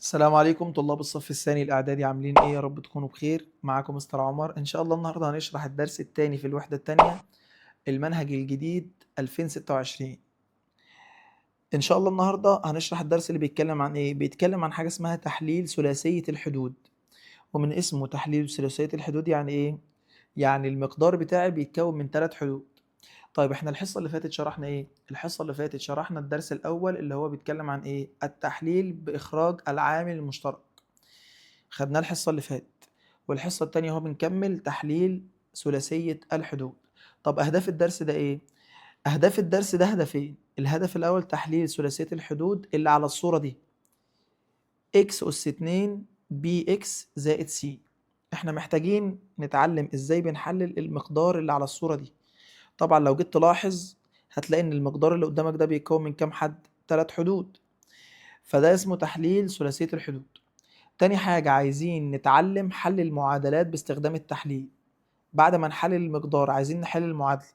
السلام عليكم طلاب الصف الثاني الإعدادي، عاملين إيه؟ يا رب تكونوا بخير. معاكم مستر عمر. إن شاء الله النهاردة هنشرح الدرس الثاني في الوحدة الثانية، المنهج الجديد 2026. إن شاء الله النهاردة هنشرح الدرس اللي بيتكلم عن إيه؟ بيتكلم عن حاجة اسمها تحليل ثلاثية الحدود. ومن اسمه تحليل ثلاثية الحدود يعني إيه؟ يعني المقدار بتاعي بيتكون من 3 حدود. طيب إحنا الحصة اللي فاتت شرحنا إيه؟ الحصة اللي فاتت شرحنا الدرس الأول اللي هو بيتكلم عن إيه؟ التحليل بإخراج العامل المشترك. خدناه الحصة اللي فاتت. والحصة التانية هو بنكمل تحليل ثلاثية الحدود. طب أهداف الدرس ده إيه؟ أهداف الدرس ده هدفين. الهدف الأول تحليل ثلاثية الحدود اللي على الصورة دي، x أس 2 bx زائد c. إحنا محتاجين نتعلم إزاي بنحلل المقدار اللي على الصورة دي. طبعا لو جيت تلاحظ هتلاقي إن المقدار اللي قدامك ده بيتكون من كام حد؟ 3 حدود. فده اسمه تحليل ثلاثية الحدود. تاني حاجة عايزين نتعلم حل المعادلات باستخدام التحليل. بعد ما نحلل المقدار عايزين نحل المعادلة.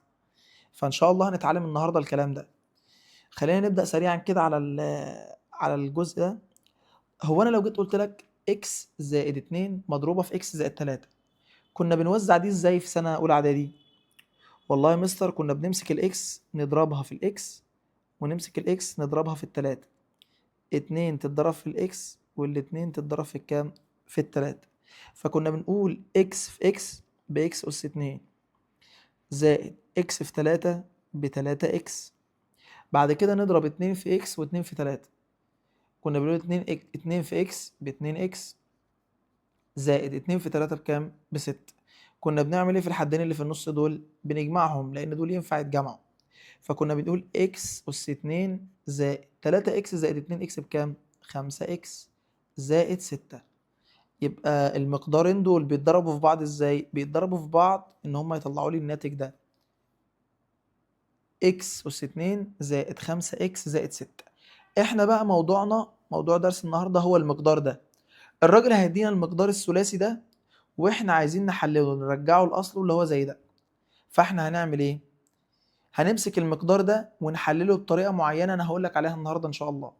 فإن شاء الله هنتعلم النهاردة الكلام ده. خلينا نبدأ سريعا كده على الجزء ده. هو أنا لو جيت قلت لك x زائد 2 مضروبة في x زائد 3، كنا بنوزع دي ازاي في سنة أولى إعدادي؟ والله يا مستر كنا بنمسك الإكس نضربها في الإكس، ونمسك الإكس نضربها في التلاتة. 2 تتضرب في الإكس والاتنين تتضرب في الكام؟ في التلاتة. فكنا بنقول إكس في إكس بإكس أس 2 زائد إكس في 3 بتلاتة إكس. بعد كده نضرب 2 في إكس و2 في 3. كنا بنقول 2 في إكس ب2 إكس زائد 2 في 3 بكام؟ ب6. كنا بنعمل إيه في الحدين اللي في النص دول؟ بنجمعهم لأن دول ينفع يتجمعوا. فكنا بنقول إكس أس 2 زائد 3 إكس زائد 2 إكس بكام؟ 5 إكس زائد 6. يبقى المقدارين دول بيتضربوا في بعض ازاي؟ بيتضربوا في بعض ان هم يطلعوا لي الناتج ده، x أس 2 زائد 5x زائد 6. احنا بقى موضوع درس النهارده هو المقدار ده. الراجل هيدينا المقدار الثلاثي ده، واحنا عايزين نحلله نرجعه لاصله اللي هو زي ده. فاحنا هنعمل ايه؟ هنمسك المقدار ده ونحلله بطريقه معينه انا هقول لك عليها النهارده ان شاء الله.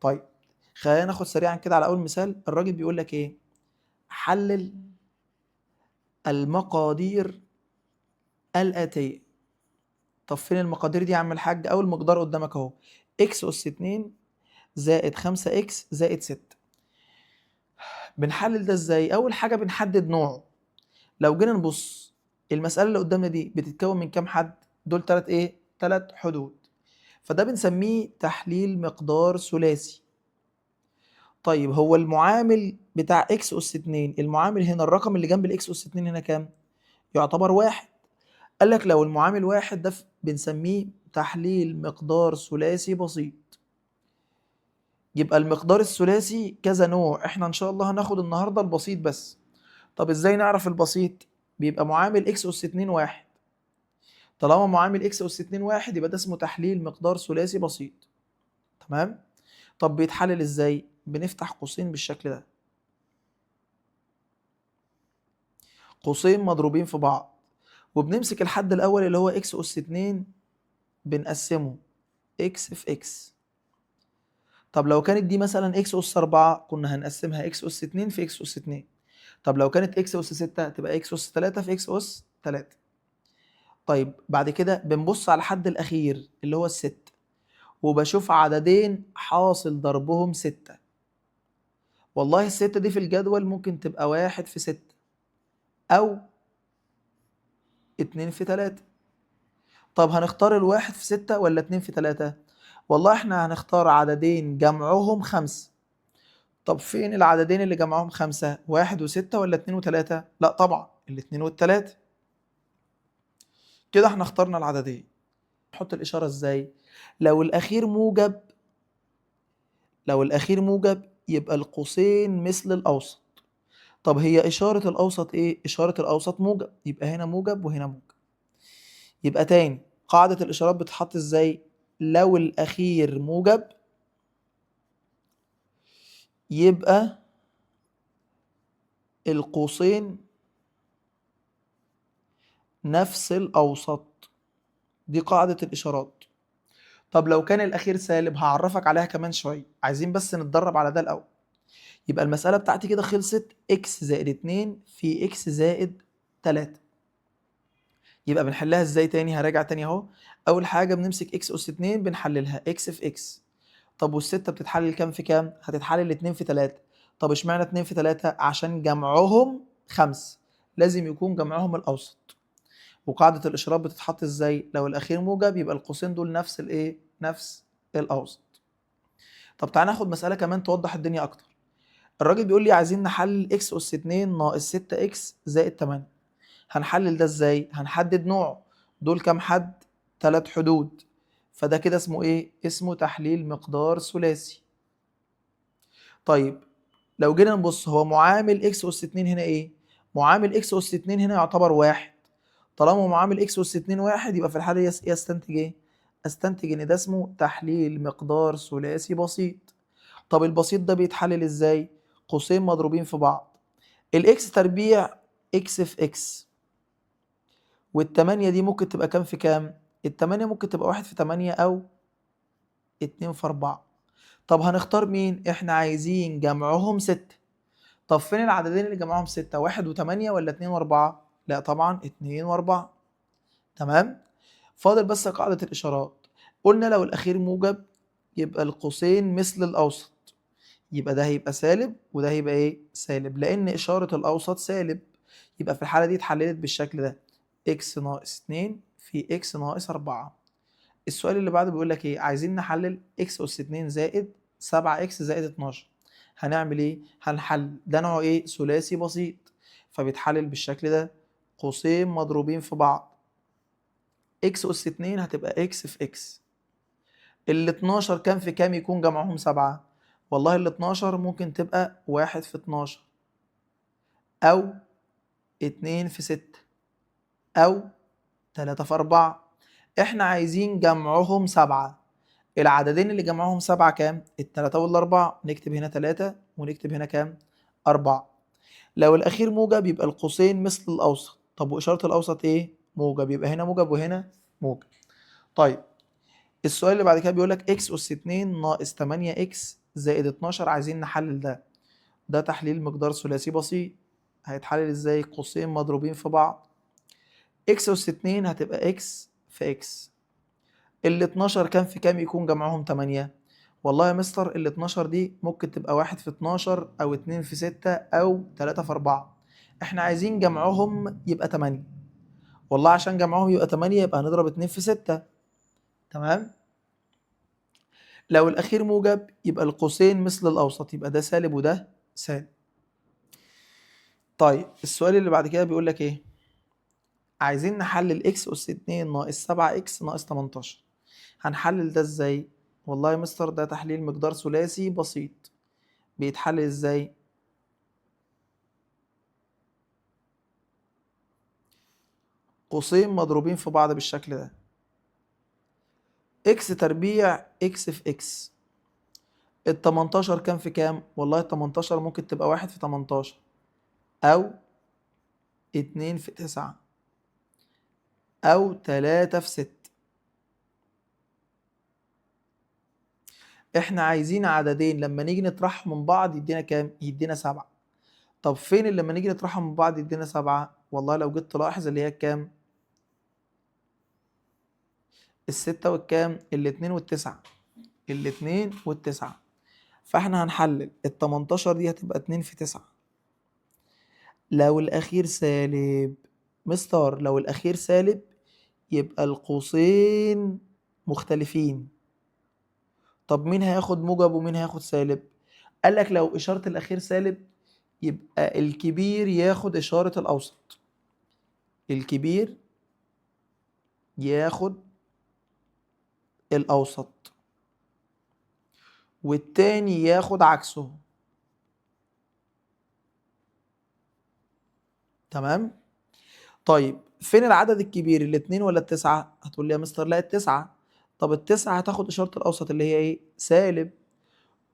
طيب خلينا ناخد سريعا كده على اول مثال. الراجل بيقول لك ايه؟ حلل المقادير الآتية. طب فين المقادير دي يا عم الحاج؟ أول مقدار قدامك أهو، إكس أس 2 زائد 5 إكس زائد 6. بنحلل ده إزاي؟ أول حاجة بنحدد نوعه. لو جينا نبص المسألة اللي قدامنا دي بتتكون من كام حد؟ دول تلات إيه؟ تلات حدود. فده بنسميه تحليل مقدار ثلاثي. طيب هو المعامل بتاع إكس أس 2، المعامل هنا الرقم اللي جنب الإكس أس 2 هنا كام؟ يعتبر واحد. قال لك لو المعامل واحد ده بنسميه تحليل مقدار ثلاثي بسيط. يبقى المقدار الثلاثي كذا نوع، احنا ان شاء الله هناخد النهارده البسيط بس. طب ازاي نعرف البسيط؟ بيبقى معامل اكس اس 2 واحد. طالما معامل اكس اس 2 واحد يبقى ده اسمه تحليل مقدار ثلاثي بسيط. تمام؟ طب بيتحلل ازاي؟ بنفتح قوسين بالشكل ده، قوسين مضروبين في بعض، وبنمسك الحد الاول اللي هو اكس اس 2 بنقسمه اكس في اكس. طب لو كانت دي مثلا اكس اس 4 كنا هنقسمها اكس اس 2 في اكس اس 2. طب لو كانت اكس اس 6 تبقى اكس اس 3 في اكس اس 3. طيب بعد كده بنبص على الحد الأخير اللي هو الست، وبشوف عددين حاصل ضربهم 6. والله الستة دي في الجدول ممكن تبقى 1 في 6 أو 2 في 3. طب هنختار الواحد في 6 ولا 2 في 3؟ والله احنا هنختار عددين جمعهم 5. طب فين العددين اللي جمعهم 5؟ 1 و6 ولا 2 و3؟ لا طبعا الاتنين والتلاتة. كده احنا اخترنا العددين. نحط الإشارة ازاي؟ لو الأخير موجب، لو الأخير موجب يبقى القوسين مثل الأوسط. طب هي إشارة الأوسط إيه؟ إشارة الأوسط موجب، يبقى هنا موجب وهنا موجب. يبقى تاني قاعدة الإشارات بتتحط إزاي؟ لو الأخير موجب يبقى القوسين نفس الأوسط. دي قاعدة الإشارات. طب لو كان الأخير سالب هعرفك عليها كمان شوية، عايزين بس نتدرب على ده الأول. يبقى المسألة بتاعتي كده خلصت x زائد 2 في x زائد 3. يبقى بنحلها ازاي تاني؟ هراجع تاني اهو. اول حاجة بنمسك x اس 2 بنحللها x في x. طب والستة بتتحلل كام في كام؟ هتتحلل 2 في 3. طب اشمعنى 2 في 3؟ عشان جمعهم 5، لازم يكون جمعهم الأوسط. وقاعدة الإشارات بتتحط ازاي؟ لو الأخير موجب يبقى القوسين دول نفس الإيه؟ نفس الأوسط. طب تعالى ناخد مسألة كمان توضح الدنيا أكتر. الراجل بيقول لي عايزين نحلل x أس 2 ناقص 6x زائد 8. هنحلل ده ازاي؟ هنحدد نوعه. دول كام حد؟ 3 حدود. فده كده اسمه ايه؟ اسمه تحليل مقدار ثلاثي. طيب لو جينا نبص، هو معامل x أس 2 هنا ايه؟ معامل x أس 2 هنا يعتبر واحد. طالما معامل x أس 2 واحد يبقى في الحالة دي استنتج ايه؟ استنتج ان ده اسمه تحليل مقدار ثلاثي بسيط. طب البسيط ده بيتحلل ازاي؟ قوسين مضروبين في بعض. الاكس تربيع اكس في اكس، والتمانية دي ممكن تبقى كام في كام؟ التمانية ممكن تبقى 1 في 8 أو 2 في 4. طب هنختار مين؟ احنا عايزين جمعهم 6. طب فين العددين اللي جمعهم 6؟ 1 و8 ولا 2 و4؟ لا طبعا 2 و4. تمام؟ فاضل بس قاعدة الإشارات. قلنا لو الأخير موجب يبقى القوسين مثل الأوسط. يبقى ده هيبقى سالب وده هيبقى ايه؟ سالب، لأن إشارة الأوسط سالب. يبقى في الحالة دي اتحللت بالشكل ده: x ناقص 2 في x ناقص 4. السؤال اللي بعده بيقول لك ايه؟ عايزين نحلل x أس 2 زائد 7x زائد 12. هنعمل ايه؟ هنحل ده نوعه ايه؟ ثلاثي بسيط، فبيتحلل بالشكل ده: قوسين مضروبين في بعض. x أس 2 هتبقى x في x. ال 12 كام في كام يكون جمعهم 7؟ والله ال 12 ممكن تبقى 1 في 12 أو 2 في 6 أو 3 في 4. احنا عايزين جمعهم 7. العددين اللي جمعهم 7 كام؟ التلاتة والأربعة. نكتب هنا 3 ونكتب هنا كام؟ 4. لو الأخير موجب يبقى القوسين مثل الأوسط. طب وإشارة الأوسط إيه؟ موجب، يبقى هنا موجب وهنا موجب. طيب السؤال اللي بعد كده بيقول لك x أس 2 ناقص 8x زائد 12. عايزين نحلل ده. ده تحليل مقدار ثلاثي بسيط. هيتحلل ازاي؟ قوسين مضروبين في بعض. x أس 2 هتبقى x في x. ال 12 كام في كام يكون جمعهم 8؟ والله يا مستر ال 12 دي ممكن تبقى 1 في 12 أو 2 في 6 أو 3 في 4. احنا عايزين جمعهم يبقى 8. والله عشان جمعهم يبقى 8 يبقى هنضرب 2 في 6. تمام؟ لو الأخير موجب يبقى القوسين مثل الأوسط، يبقى ده سالب وده سالب. طيب السؤال اللي بعد كده بيقول لك إيه؟ عايزين نحلل x أس 2 ناقص 7x ناقص 18. هنحلل ده ازاي؟ والله يا مستر ده تحليل مقدار ثلاثي بسيط. بيتحلل ازاي؟ قوسين مضروبين في بعض بالشكل ده: x تربيع x في x. ال 18 كام في كام؟ والله ال 18 ممكن تبقى 1 في 18 أو 2 في 9 أو 3 في 6. احنا عايزين عددين لما نيجي نطرحهم من بعض يدينا كام؟ يدينا 7. طب فين اللي لما نيجي نطرحهم من بعض يدينا 7؟ والله لو جيت تلاحظ اللي هي كام؟ الستة والكام؟ الاتنين والتسعة. الاتنين والتسعة. فاحنا هنحلل ال 18 دي هتبقى 2 في 9. لو الأخير سالب، مستر لو الأخير سالب يبقى القوسين مختلفين. طب مين هياخد موجب ومين هياخد سالب؟ قالك لو إشارة الأخير سالب يبقى الكبير ياخد إشارة الأوسط. الكبير ياخد الأوسط والتاني ياخد عكسه. تمام؟ طيب فين العدد الكبير؟ الاتنين ولا التسعة؟ هتقول لي يا مستر لا التسعة. طب التسعة هتاخد إشارة الأوسط اللي هي إيه؟ سالب،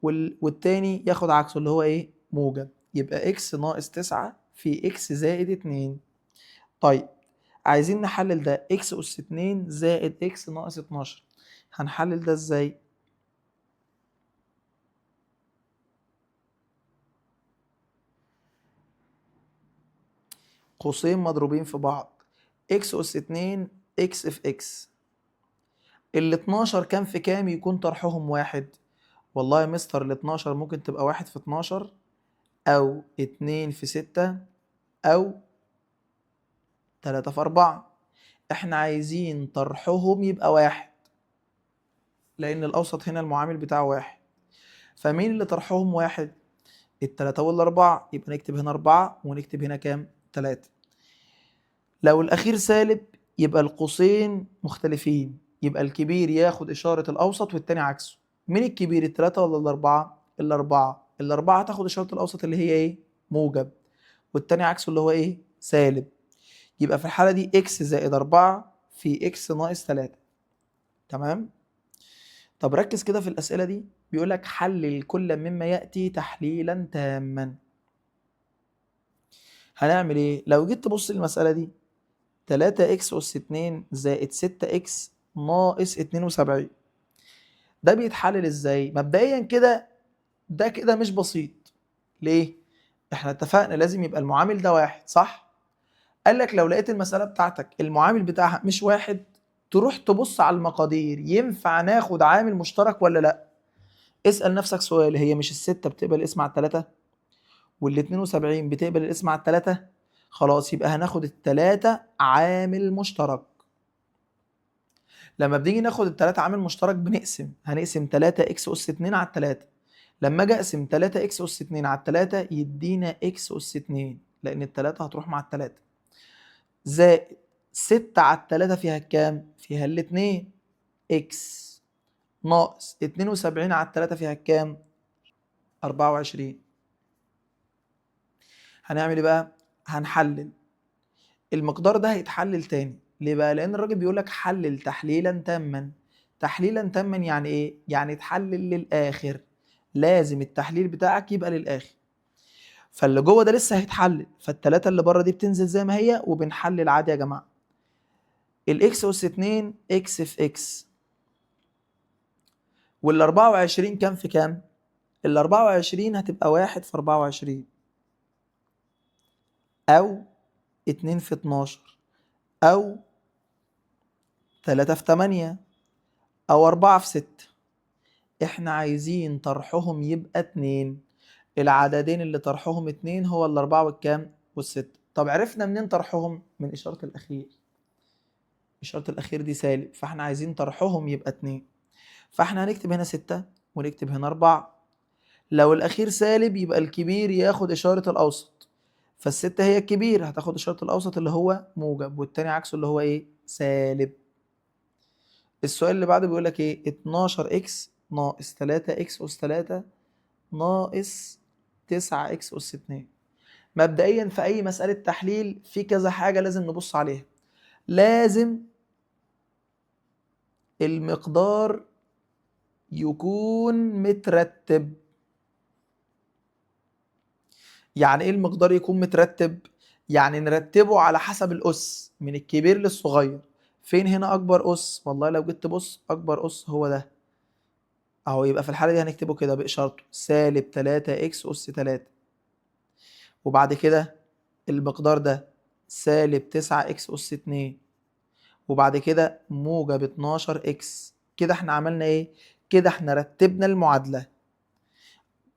والتاني ياخد عكسه اللي هو إيه؟ موجب. يبقى إكس ناقص 9 في إكس زائد 2. طيب عايزين نحلل ده: إكس أس 2 زائد إكس ناقص 12. هنحلل ده إزاي؟ قوسين مضروبين في بعض، اكس أس 2 اكس في اكس. ال 12 كام في كام يكون طرحهم واحد؟ والله يا مستر ال 12 ممكن تبقى 1 في 12 أو 2 في 6 أو 3 في 4. احنا عايزين طرحهم يبقى واحد، لأن الأوسط هنا المعامل بتاعه واحد. فمين اللي طرحهم واحد؟ التلاتة والأربعة، يبقى نكتب هنا 4 ونكتب هنا كام؟ 3. لو الأخير سالب يبقى القوسين مختلفين، يبقى الكبير ياخد إشارة الأوسط والتاني عكسه. مين الكبير، التلاتة ولا الأربعة؟ الأربعة. الأربعة تاخد إشارة الأوسط اللي هي إيه؟ موجب، والتاني عكسه اللي هو إيه؟ سالب. يبقى في الحالة دي إكس زائد 4 في إكس ناقص 3. تمام؟ طب ركز كده في الأسئلة دي، بيقول لك حلل كل مما يأتي تحليلا تاما. هنعمل إيه؟ لو جيت تبص للمسألة دي 3 إكس أس 2 زائد 6 إكس ناقص 72، ده بيتحلل إزاي؟ مبدئيا كده ده كده مش بسيط. ليه؟ إحنا اتفقنا لازم يبقى المعامل ده واحد، صح؟ قال لك لو لقيت المسألة بتاعتك المعامل بتاعها مش واحد، تروح تبص على المقادير، ينفع ناخد عامل مشترك ولا لأ؟ اسأل نفسك سؤال، هي مش الستة بتقبل الاسم على التلاتة؟ وال 72 بتقبل الاسم على التلاتة؟ خلاص يبقى هناخد التلاتة عامل مشترك. لما بنيجي ناخد التلاتة عامل مشترك هنقسم 3 اكس اس 2 على التلاتة. لما اجي اقسم 3 اكس اس 2 على التلاتة يدينا اكس اس 2، لان التلاتة هتروح مع التلاتة، زائد 6 على التلاتة فيها كام؟ فيها الاتنين، اكس ناقص 72 على التلاتة فيها كام؟ 24. هنعمل ايه بقى؟ هنحلل المقدار ده، هيتحلل تاني. ليه بقى؟ لان الراجل بيقول لك حلل تحليلا تاما. تحليلا تاما يعني ايه؟ يعني تحلل للاخر، لازم التحليل بتاعك يبقى للاخر. فاللي جوه ده لسه هيتحلل، فالتلاتة اللي بره دي بتنزل زي ما هي وبنحلل عادي يا جماعه. الاكس اس 2 اكس في اكس، وال 24 كام في كام؟ ال 24 هتبقى 1 في 24 او 2 في 12 او 3 في 8 او 4 في 6. احنا عايزين طرحهم يبقى 2. العددين اللي طرحهم 2 هو الأربعة والكام؟ والستة. طب عرفنا منين طرحهم؟ من إشارة الأخير. إشارة الأخير دي سالب، فاحنا عايزين طرحهم يبقى 2. فاحنا هنكتب هنا 6 ونكتب هنا 4. لو الأخير سالب يبقى الكبير ياخد إشارة الأوسط، فالستة هي الكبير هتاخد إشارة الأوسط اللي هو موجب، والتاني عكسه اللي هو إيه؟ سالب. السؤال اللي بعده بيقول لك إيه؟ 12 إكس ناقص 3 إكس أس 3 ناقص 9 إكس أس 2. مبدئيا في أي مسألة تحليل في كذا حاجة لازم نبص عليها. لازم المقدار يكون مترتب. يعني ايه المقدار يكون مترتب؟ يعني نرتبه على حسب الأس من الكبير للصغير. فين هنا أكبر أس؟ والله لو جيت تبص أكبر أس هو ده أهو، يبقى في الحالة دي هنكتبه كده بإشارته سالب 3 إكس أس 3. وبعد كده المقدار ده سالب 9 إكس أس 2، وبعد كده موجب 12 إكس. كده احنا عملنا إيه؟ كده احنا رتبنا المعادلة.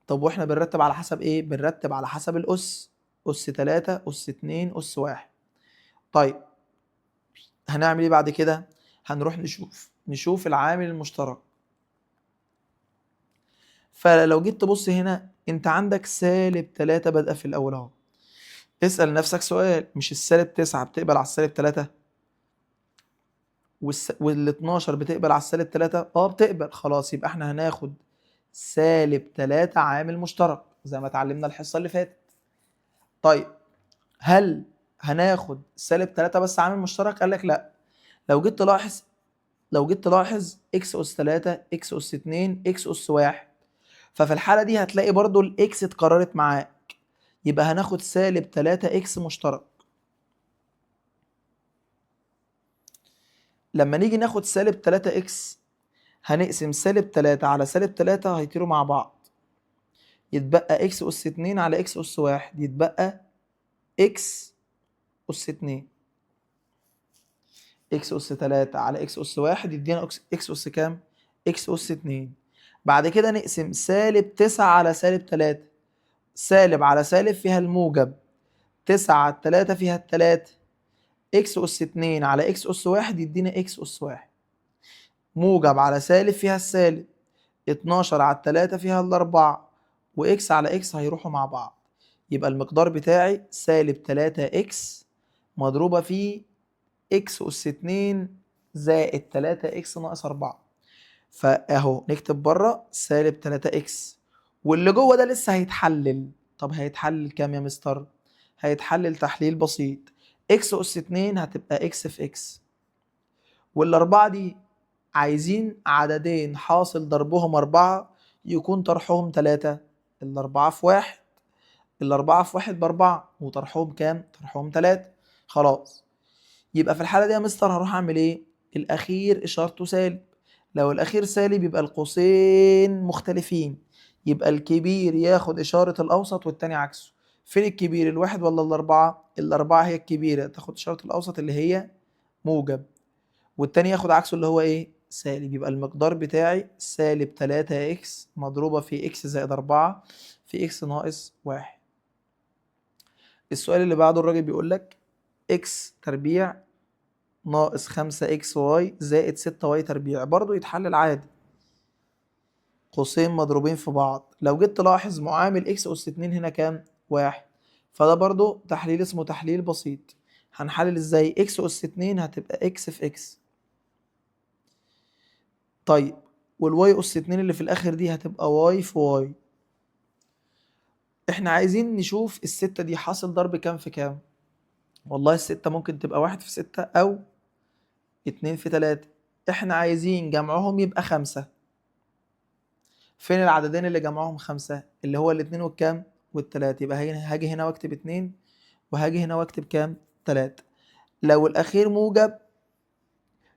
طب واحنا بنرتب على حسب ايه؟ بنرتب على حسب الأس، أس 3 أس 2 أس 1. طيب هنعمل ايه بعد كده؟ هنروح نشوف العامل المشترك. فلو جيت تبص هنا انت عندك سالب 3 بادئه في الاول اهو. اسأل نفسك سؤال، مش السالب 9 بتقبل على السالب 3 وال 12 بتقبل على السالب 3؟ اه بتقبل. خلاص يبقى احنا هناخد سالب 3 عامل مشترك زي ما اتعلمنا الحصة اللي فاتت. طيب هل هناخد سالب 3 بس عامل مشترك؟ قال لك لا. لو جيت تلاحظ اكس اس 3 اكس اس 2 اكس اس 1، ففي الحالة دي هتلاقي برضو الاكس اتكررت معاك، يبقى هناخد سالب 3 اكس مشترك. لما نيجي ناخد سالب 3 اكس هنقسم سالب 3 على سالب 3 هيطيروا مع بعض، يتبقى اكس اس 2 على اكس اس 1، يتبقى اكس أس 2 إكس أس 3 على إكس أس 1 يدينا إكس أس كام؟ إكس أس 2. بعد كده نقسم سالب 9 على سالب 3. سالب على سالب فيها الموجب، 9 على 3 فيها التلاتة. إكس أس 2 على إكس أس 1 يدينا إكس أس 1. موجب على سالب فيها السالب، 12 على 3 فيها الأربعة، وإكس على إكس هيروحوا مع بعض. يبقى المقدار بتاعي سالب 3 إكس مضروبة في إكس أس 2 زائد 3 إكس ناقص 4. فأهو نكتب بره سالب 3 إكس، واللي جوه ده لسه هيتحلل. طب هيتحلل كام يا مستر؟ هيتحلل تحليل بسيط. إكس أس 2 هتبقى إكس في إكس، والأربعة دي عايزين عددين حاصل ضربهم 4 يكون طرحهم 3. الأربعة في واحد، الأربعة في واحد بأربعة، وطرحهم كام؟ طرحهم 3. خلاص، يبقى في الحالة دي يا مستر هروح أعمل إيه؟ الأخير إشارته سالب. لو الأخير سالب يبقى القوسين مختلفين، يبقى الكبير ياخد إشارة الأوسط والتاني عكسه. فين الكبير، الواحد ولا الأربعة؟ الأربعة هي الكبيرة، تاخد إشارة الأوسط اللي هي موجب، والتاني ياخد عكسه اللي هو ايه؟ سالب. يبقى المقدار بتاعي سالب 3 اكس مضروبة في اكس زائد 4 في اكس ناقص 1. السؤال اللي بعده الراجل بيقول لك اكس تربيع ناقص 5 اكس واي زائد 6 واي تربيع، برضه يتحلل عادي. قوسين مضروبين في بعض. لو جيت تلاحظ معامل اكس اس 2 هنا كام؟ 1. فده برضه تحليل اسمه تحليل بسيط. هنحلل ازاي؟ اكس اس 2 هتبقى اكس في اكس. طيب والواي اس 2 اللي في الاخر دي هتبقى واي في واي. احنا عايزين نشوف الستة دي حاصل ضرب كام في كام. والله الستة ممكن تبقى 1 في 6 او 2 في 3. احنا عايزين جمعهم يبقى 5. فين العددين اللي جمعهم 5؟ اللي هو الاتنين والكام؟ والتلاتة. يبقى هاجي هنا واكتب 2، وهاجي هنا واكتب كام؟ 3. لو الاخير موجب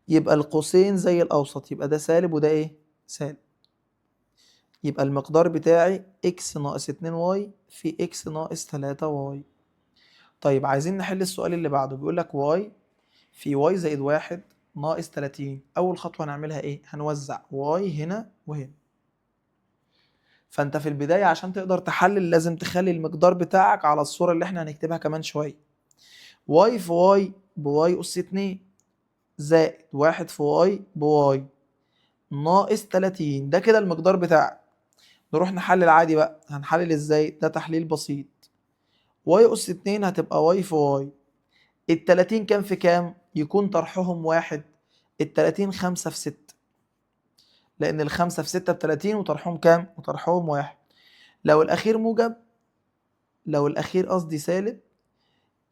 يبقى القوسين زي الاوسط، يبقى ده سالب وده ايه؟ سالب. يبقى المقدار بتاعي x ناقص 2y في x ناقص 3y. طيب عايزين نحل السؤال اللي بعده. بيقول لك y في y زائد 1 ناقص 30. أول خطوة هنعملها إيه؟ هنوزع y هنا وهنا. فأنت في البداية عشان تقدر تحلل لازم تخلي المقدار بتاعك على الصورة اللي إحنا هنكتبها كمان شوية. y في y بy أس 2 زائد 1 في y بy ناقص 30. ده كده المقدار بتاعك. نروح نحلل عادي بقى. هنحلل ازاي؟ ده تحليل بسيط. واي اس 2 هتبقى واي في واي. ال30 كام في كام؟ يكون طرحهم 1. ال30 5 في 6، لأن الخمسة في 6 ب30 وطرحهم كام؟ وطرحهم 1. لو الأخير موجب، لو الأخير قصدي سالب،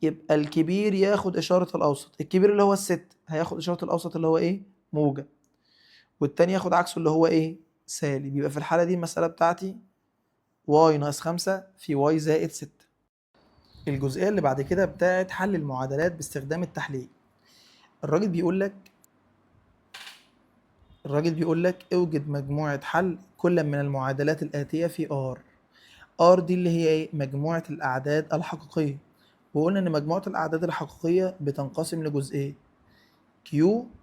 يبقى الكبير ياخد إشارة الأوسط. الكبير اللي هو الست هياخد إشارة الأوسط اللي هو إيه؟ موجب، والتاني ياخد عكسه اللي هو إيه؟ سالب. يبقى في الحالة دي المسألة بتاعتي واي ناقص 5 في واي زائد 6. الجزئية اللي بعد كده بتاعت حل المعادلات باستخدام التحليل. الراجل بيقول لك اوجد مجموعة حل كل من المعادلات الآتية في R. R دي اللي هي ايه؟ مجموعة الأعداد الحقيقية. وقلنا إن مجموعة الأعداد الحقيقية بتنقسم لجزئين، Q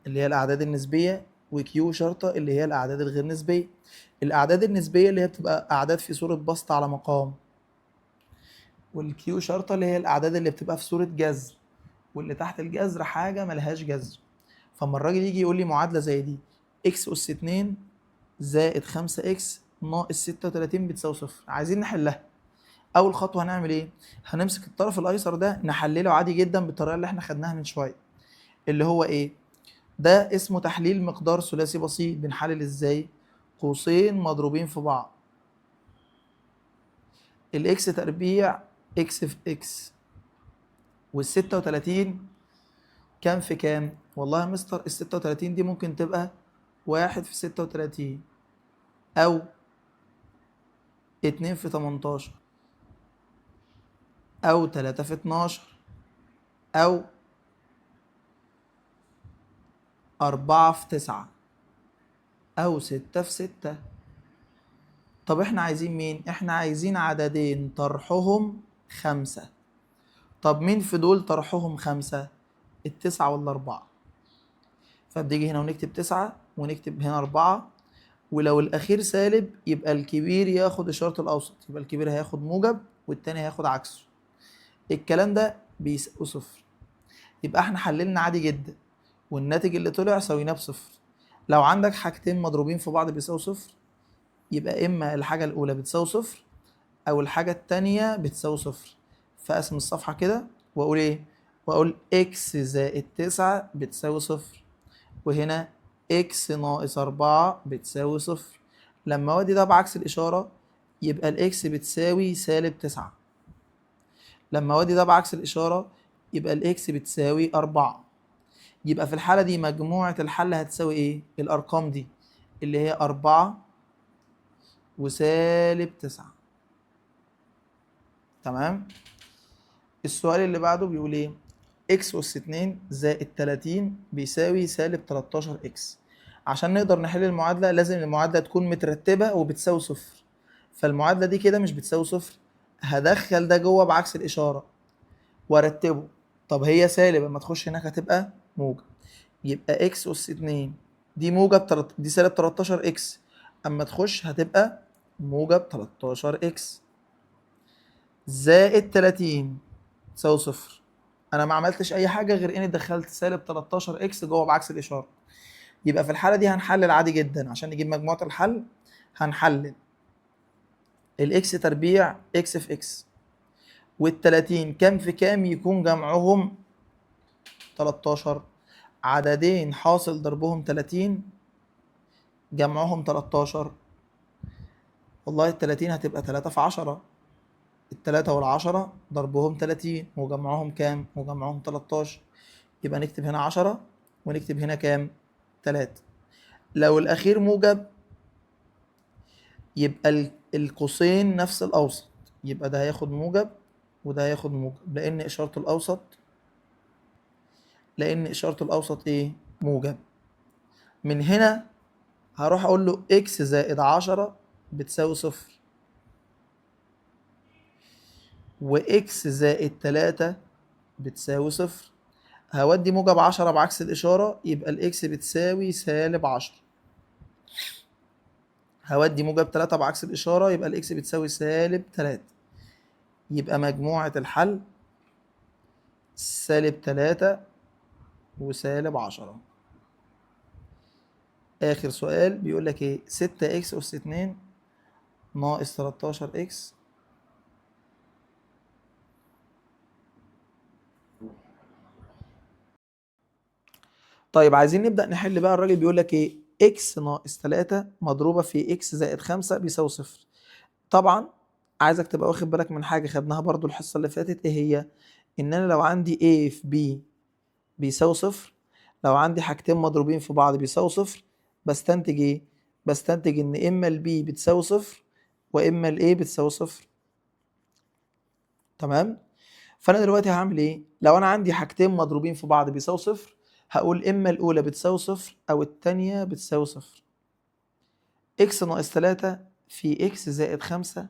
اللي هي الأعداد النسبية، وQ شرطة اللي هي الأعداد الغير نسبية. الأعداد النسبية اللي هي بتبقى أعداد في صورة بسط على مقام، والكيو شرطة اللي هي الأعداد اللي بتبقى في صورة جذر، واللي تحت الجذر حاجة ملهاش جذر. فاما الراجل يجي يقول لي معادلة زي دي اكس أس 2 زائد 5 اكس ناقص 36 بتساوي صفر، عايزين نحلها. أول خطوة هنعمل إيه؟ هنمسك الطرف الأيسر ده نحلله عادي جدا بالطريقة اللي إحنا خدناها من شوية، اللي هو إيه؟ ده اسمه تحليل مقدار ثلاثي بسيط. بنحلل إزاي؟ قوسين مضروبين في بعض. الإكس تربيع إكس في إكس، وال36 كام في كام؟ والله يا مستر ال36 دي ممكن تبقى 1 في 36 أو 2 في 18 أو 3 في 12 أو 4 في 9 أو 6 في 6. طب احنا عايزين مين؟ احنا عايزين عددين طرحهم 5. طب مين في دول طرحهم 5؟ التسعة ولا 4؟ فبنيجي هنا ونكتب 9 ونكتب هنا 4، ولو الأخير سالب يبقى الكبير ياخد إشارة الأوسط، يبقى الكبير هياخد موجب والتاني هياخد عكسه. الكلام ده بيساوي صفر. يبقى احنا حللنا عادي جدا والناتج اللي طلع سويناه بصفر. لو عندك حاجتين مضروبين في بعض بيساوي صفر، يبقى إما الحاجة الأولى بتساوي صفر أو الحاجة التانية بتساوي صفر. فأقسم الصفحة كده وأقول إيه؟ وأقول إكس زائد 9 بتساوي صفر، وهنا إكس ناقص 4 بتساوي صفر. لما أودي ده بعكس الإشارة يبقى الإكس بتساوي سالب 9. لما أودي ده بعكس الإشارة يبقى الإكس بتساوي 4. يبقى في الحالة دي مجموعة الحل هتساوي إيه؟ الأرقام دي اللي هي 4 وسالب 9. تمام؟ السؤال اللي بعده بيقول إيه؟ إكس أس 2 زائد 30 بيساوي سالب 13 إكس. عشان نقدر نحل المعادلة لازم المعادلة تكون مترتبة وبتساوي صفر. فالمعادلة دي كده مش بتساوي صفر، هدخل ده جوه بعكس الإشارة وارتبه. طب هي سالب، اما تخش هناك هتبقى موجب. يبقى اكس اس 2 دي موجب دي سالب 13 اكس، اما تخش هتبقى موجب 13 اكس زائد 30 تساوي صفر. انا ما عملتش اي حاجه غير اني دخلت سالب 13 اكس جوه بعكس الاشاره. يبقى في الحاله دي هنحلل عادي جدا. عشان نجيب مجموعه الحل هنحلل الاكس تربيع اكس في اكس، وال30 كام في كام يكون جمعهم 13. عددين حاصل ضربهم 30 جمعهم 13. والله ال30 هتبقى 3 في 10، ال3 وال10 ضربهم 30 وجمعهم كام؟ وجمعهم 13. يبقى نكتب هنا 10 ونكتب هنا كام؟ 3. لو الأخير موجب يبقى القوسين نفس الأوسط، يبقى ده هياخد موجب وده هياخد موجب، لأن إشارة الأوسط إيه؟ موجب. من هنا هروح أقول له إكس زائد 10 بتساوي صفر، وإكس زائد 3 بتساوي صفر. هودي موجب 10 بعكس الإشارة يبقى الإكس بتساوي سالب 10. هودي موجب 3 بعكس الإشارة يبقى الإكس بتساوي سالب 3. يبقى مجموعة الحل سالب 3 وسالب 10. آخر سؤال بيقول لك إيه؟ 6 إكس أس 2 ناقص 13 إكس. طيب عايزين نبدأ نحل بقى. الراجل بيقول لك إيه؟ إكس ناقص 3 مضروبة في إكس زائد 5 بيساوي صفر. طبعا عايزك تبقى واخد بالك من حاجة خدناها برضو الحصة اللي فاتت، إيه هي؟ إن أنا لو عندي A في B بيساوي صفر، لو عندي حاجتين مضروبين في بعض بيساوي صفر، بستنتج إيه؟ بستنتج إن إما ال B بتساوي صفر وإما ال A بتساوي صفر. تمام؟ فأنا دلوقتي هعمل إيه؟ لو أنا عندي حاجتين مضروبين في بعض بيساوي صفر، هقول إما الأولى بتساوي صفر أو التانية بتساوي صفر. إكس ناقص 3 في إكس زائد 5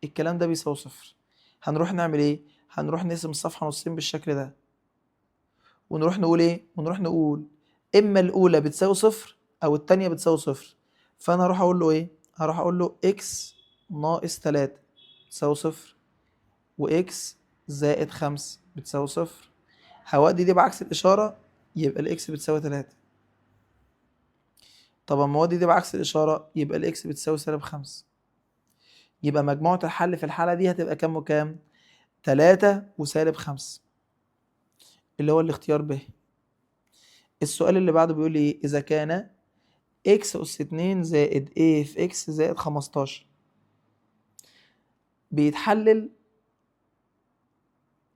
الكلام ده بيساوي صفر. هنروح نعمل إيه؟ هنروح نقسم الصفحة نصين بالشكل ده، ونروح نقول إيه؟ ونروح نقول إما الأولى بتساوي صفر أو التانية بتساوي صفر. فأنا هروح أقول له إيه؟ هروح أقول له إكس ناقص 3 بتساوي صفر، وإكس زائد 5 بتساوي صفر. هودي دي بعكس الإشارة يبقى الإكس بتساوي 3. طب أما أودي دي بعكس الإشارة يبقى الإكس بتساوي سالب 5. يبقى مجموعة الحل في الحالة دي هتبقى كام وكام؟ 3 وسالب 5 اللي هو الاختيار ب. السؤال اللي بعده بيقول لي إذا كان إكس أس 2 زائد A في إكس زائد 15 بيتحلل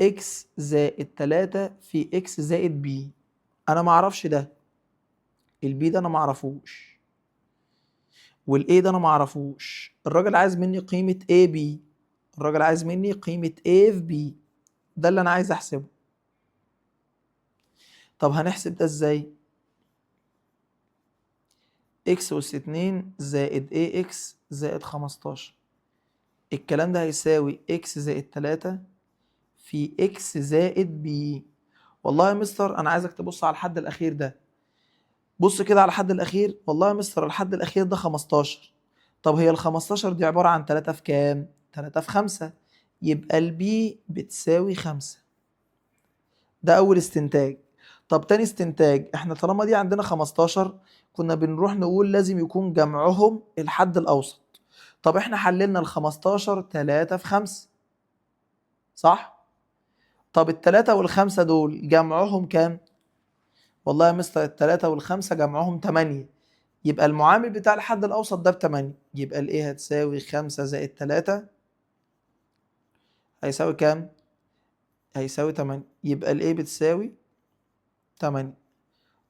إكس زائد 3 في إكس زائد B. أنا معرفش ده، البي ده أنا معرفوش، والA ده أنا معرفوش. الراجل عايز مني قيمة AB، الراجل عايز مني قيمة A في B، ده اللي أنا عايز أحسبه. طب هنحسب ده إزاي؟ إكس أس 2 زائد AX زائد 15 الكلام ده هيساوي إكس زائد 3 في اكس زائد بي. والله يا مستر انا عايزك تبص على الحد الاخير ده. بص كده على الحد الاخير. والله يا مستر الحد الاخير ده 15. طب هي ال 15 دي عبارة عن 3 في كام؟ 3 في 5. يبقى البي بتساوي 5. ده اول استنتاج. طب تاني استنتاج، احنا طالما دي عندنا 15 كنا بنروح نقول لازم يكون جمعهم الحد الاوسط. طب احنا حللنا ال 15 3 في 5، صح؟ طب التلاتة والخمسة دول جمعهم كام؟ والله يا مستر التلاتة والخمسة جمعهم 8. يبقى المعامل بتاع الحد الأوسط ده ب8. يبقى الإيه هتساوي 5 زائد 3 هيساوي كام؟ هيساوي 8. يبقى الإيه بتساوي 8.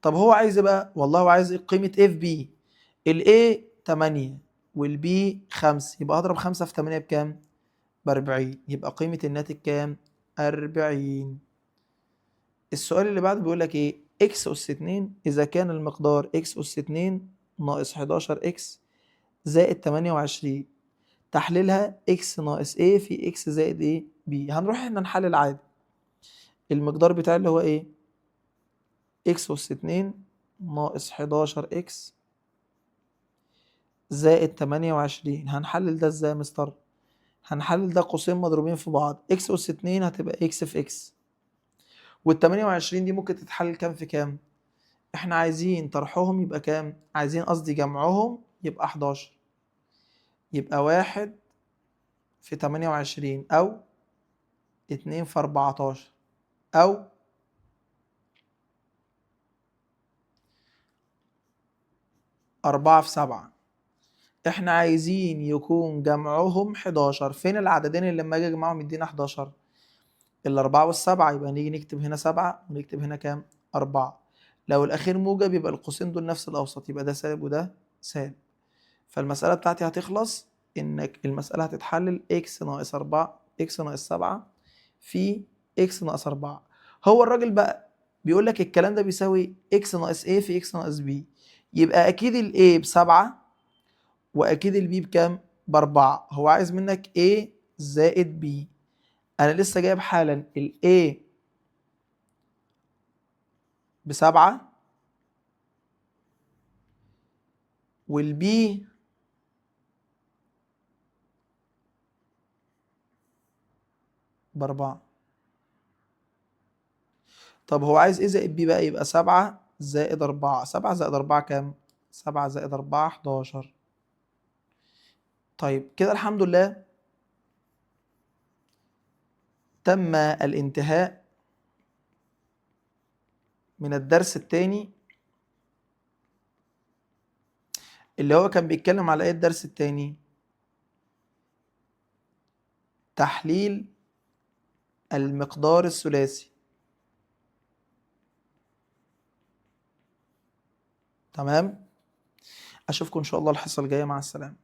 طب هو عايز إيه بقى؟ والله هو عايز قيمة إيه في بي. الإيه 8 والبي 5، يبقى هضرب 5 في 8 بكام؟ ب40. يبقى قيمة الناتج كام؟ 40. السؤال اللي بعده بيقول لك ايه؟ اكس اس 2 اذا كان المقدار اكس اس 2 ناقص 11 اكس زائد 28، تحليلها اكس ناقص ايه في اكس زائد ايه بي. هنروح احنا نحلل عادي. المقدار بتاعي اللي هو ايه؟ اكس اس 2 ناقص 11 اكس زائد 28. هنحلل ده ازاي يا مستر؟ هنحلل ده قوسين مضروبين في بعض. اكس اس 2 هتبقى اكس في اكس، وال 28 دي ممكن تتحلل كام في كام؟ احنا عايزين طرحهم يبقى كام؟ عايزين قصدي جمعهم يبقى 11. يبقى 1 في 28 أو 2 في 14 أو 4 في 7. احنا عايزين يكون جمعهم 11. فين العددين اللي لما اجي اجمعهم يدينا 11؟ الأربعة والسبعة. يبقى نيجي نكتب هنا 7 ونكتب هنا كام؟ 4. لو الأخير موجب يبقى القوسين دول نفس الأوسط، يبقى ده سالب وده سالب. فالمسألة بتاعتي هتخلص إنك المسألة هتتحلل إكس ناقص 4 إكس ناقص 7 في إكس ناقص 4. هو الراجل بقى بيقول لك الكلام ده بيساوي إكس ناقص إيه في إكس ناقص بي. يبقى أكيد الإيه ب7 وأكيد البي بكام؟ ب4. هو عايز منك A زائد B. أنا لسه جايب حالا الA ب7 والبي ب4. طب هو عايز ايه زائد بي بقى؟ يبقى 7 زائد 4. 7 زائد 4 كام؟ 7 زائد 4 11. طيب كده الحمد لله تم الانتهاء من الدرس الثاني، اللي هو كان بيتكلم على ايه الدرس الثاني؟ تحليل المقدار الثلاثي. تمام؟ اشوفكم ان شاء الله الحصة الجاية. مع السلامة.